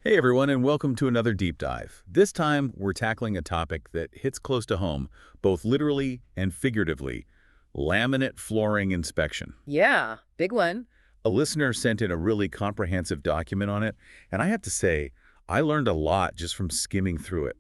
Hey everyone, and welcome to another deep dive. This time, we're tackling a topic that hits close to home, both literally and figuratively: laminate flooring inspection. Yeah, big one. A listener sent in a really comprehensive document on it, and I have to say, I learned a lot just from skimming through it,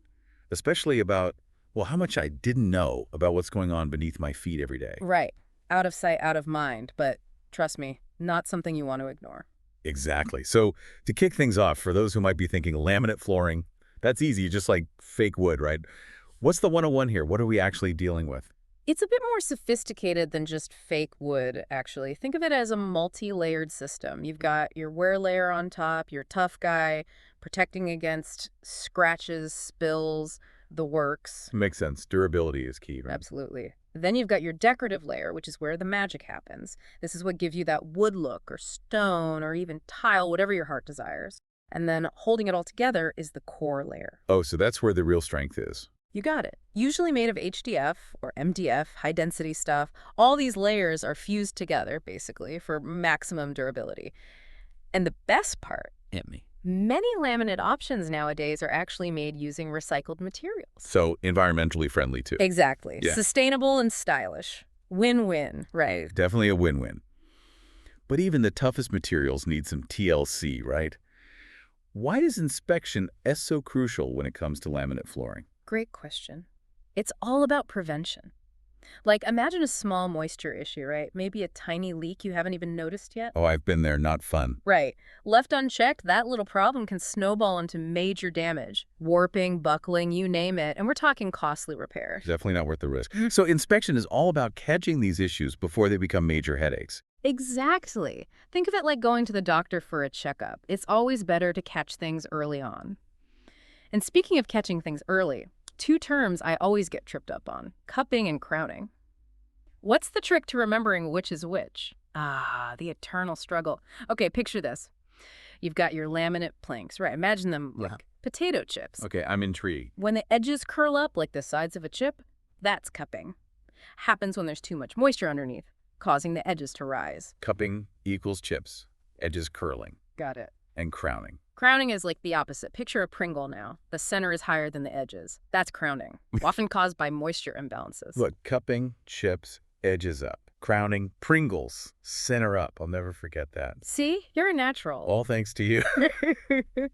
especially about, well, how much I didn't know about what's going on beneath my feet every day. Right. Out of sight, out of mind. But trust me, not something you want to ignore. Exactly. So, to kick things off, for those who might be thinking laminate flooring, that's easy, just like fake wood, right? What's the 101 here? What are we actually dealing with? It's a bit more sophisticated than just fake wood, actually. Think of it as a multi-layered system. You've got your wear layer on top, your tough guy, protecting against scratches, spills, the works. Makes sense. Durability is key, right? Absolutely. Then you've got your decorative layer, which is where the magic happens. This is what gives you that wood look or stone or even tile, whatever your heart desires. And then holding it all together is the core layer. Oh, so that's where the real strength is. You got it. Usually made of HDF or MDF, high density stuff. All these layers are fused together, basically, for maximum durability. And the best part, Hit me. many laminate options nowadays are actually made using recycled materials. So environmentally friendly too. Exactly. Yeah. Sustainable and stylish. Win-win, right? Definitely a win-win. But even the toughest materials need some TLC, right? Why is inspection so crucial when it comes to laminate flooring? Great question. It's all about prevention. Like, imagine a small moisture issue, right? Maybe a tiny leak you haven't even noticed yet. Oh, I've been there, not fun. Right. Left unchecked, that little problem can snowball into major damage. Warping, buckling, you name it. And we're talking costly repairs. Definitely not worth the risk. So inspection is all about catching these issues before they become major headaches. Exactly. Think of it like going to the doctor for a checkup. It's always better to catch things early on. And speaking of catching things early, two terms I always get tripped up on: cupping and crowning. What's the trick to remembering which is which? Ah, the eternal struggle. Okay, picture this. You've got your laminate planks, right? Imagine them Yeah. like potato chips. Okay, I'm intrigued. When the edges curl up like the sides of a chip, that's cupping. Happens when there's too much moisture underneath, causing the edges to rise. Cupping equals chips, edges curling, Got it. and crowning. Crowning is like the opposite. Picture a Pringle now. The center is higher than the edges. That's crowning, often caused by moisture imbalances. Look, cupping, chips, edges up. Crowning, Pringles, center up. I'll never forget that. See? You're a natural. All thanks to you.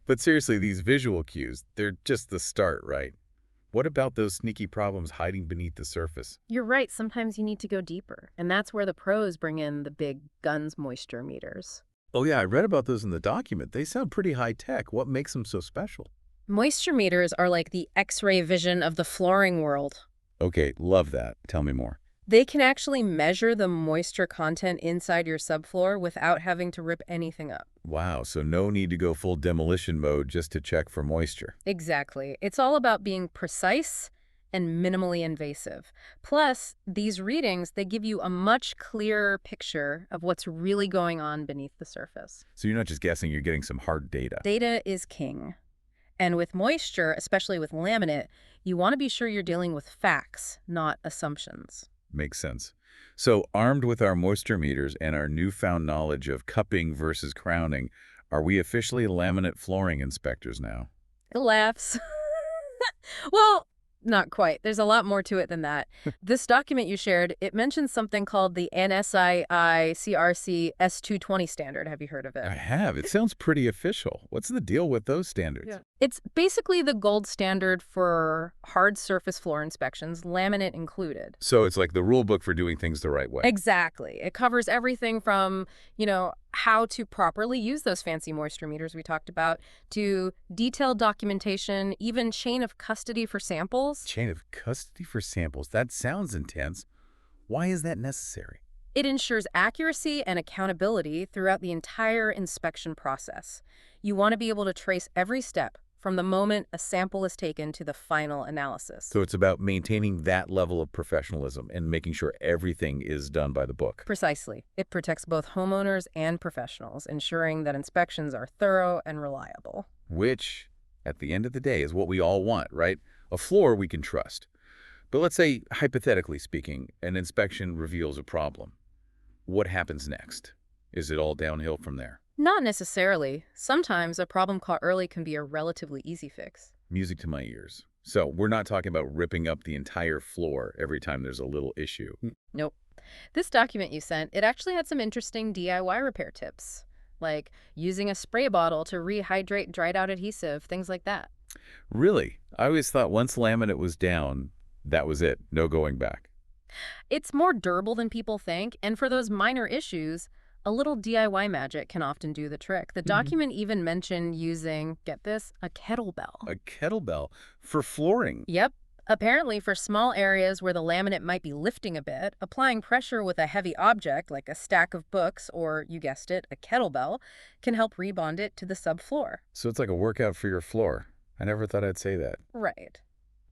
But seriously, these visual cues, they're just the start, right? What about those sneaky problems hiding beneath the surface? You're right. Sometimes you need to go deeper. And that's where the pros bring in the big guns moisture meters. Oh yeah, I read about those in the document. They sound pretty high-tech. What makes them so special? Moisture meters are like the X-ray vision of the flooring world. Okay, love that. Tell me more. They can actually measure the moisture content inside your subfloor without having to rip anything up. Wow, so no need to go full demolition mode just to check for moisture. Exactly. It's all about being precise and minimally invasive. Plus, these readings, they give you a much clearer picture of what's really going on beneath the surface. So you're not just guessing, you're getting some hard data. Data is king. And with moisture, especially with laminate, you want to be sure you're dealing with facts, not assumptions. Makes sense. So armed with our moisture meters and our newfound knowledge of cupping versus crowning, are we officially laminate flooring inspectors now? It laughs. Well, not quite. There's a lot more to it than that. This document you shared, it mentions something called the NSII CRC S220 standard. Have you heard of it? I have. It sounds pretty official. What's the deal with those standards? Yeah. It's basically the gold standard for hard surface floor inspections, laminate included. So it's like the rule book for doing things the right way. Exactly. It covers everything from, how to properly use those fancy moisture meters we talked about, to detailed documentation, even chain of custody for samples. Chain of custody for samples. That sounds intense. Why is that necessary? It ensures accuracy and accountability throughout the entire inspection process. You want to be able to trace every step from the moment a sample is taken to the final analysis. So it's about maintaining that level of professionalism and making sure everything is done by the book. Precisely. It protects both homeowners and professionals, ensuring that inspections are thorough and reliable. Which, at the end of the day, is what we all want, right? A floor we can trust. But let's say, hypothetically speaking, an inspection reveals a problem. What happens next? Is it all downhill from there? Not necessarily. Sometimes a problem caught early can be a relatively easy fix. Music to my ears. So we're not talking about ripping up the entire floor every time there's a little issue. Nope. This document you sent, it actually had some interesting DIY repair tips, like using a spray bottle to rehydrate dried out adhesive, things like that. Really? I always thought once laminate was down, that was it. No going back. It's more durable than people think, and for those minor issues, a little DIY magic can often do the trick. The Hmm. document even mentioned using, get this, a kettlebell. A kettlebell for flooring. Yep. Apparently, for small areas where the laminate might be lifting a bit, applying pressure with a heavy object like a stack of books or, you guessed it, a kettlebell, can help rebond it to the subfloor. So it's like a workout for your floor. I never thought I'd say that. Right.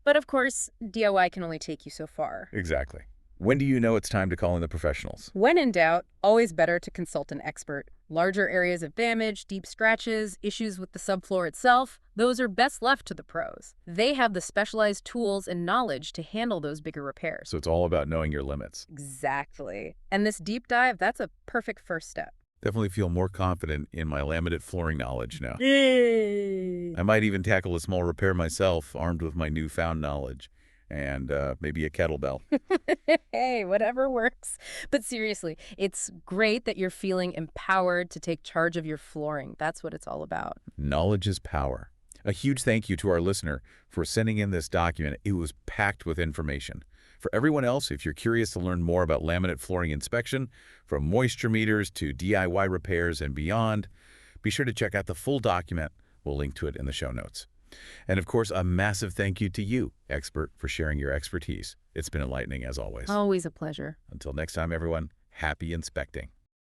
But of course, DIY can only take you so far. Exactly. When do you know it's time to call in the professionals? When in doubt, always better to consult an expert. Larger areas of damage, deep scratches, issues with the subfloor itself, those are best left to the pros. They have the specialized tools and knowledge to handle those bigger repairs. So it's all about knowing your limits. Exactly. And this deep dive, that's a perfect first step. Definitely feel more confident in my laminate flooring knowledge now. Yay! I might even tackle a small repair myself, armed with my newfound knowledge. And maybe a kettlebell. Hey, whatever works. But seriously, it's great that you're feeling empowered to take charge of your flooring. That's what it's all about. Knowledge is power. A huge thank you to our listener for sending in this document. It was packed with information. For everyone else, if you're curious to learn more about laminate flooring inspection, from moisture meters to DIY repairs and beyond, be sure to check out the full document. We'll link to it in the show notes. And of course, a massive thank you to you, expert, for sharing your expertise. It's been enlightening as always. Always a pleasure. Until next time, everyone, happy inspecting.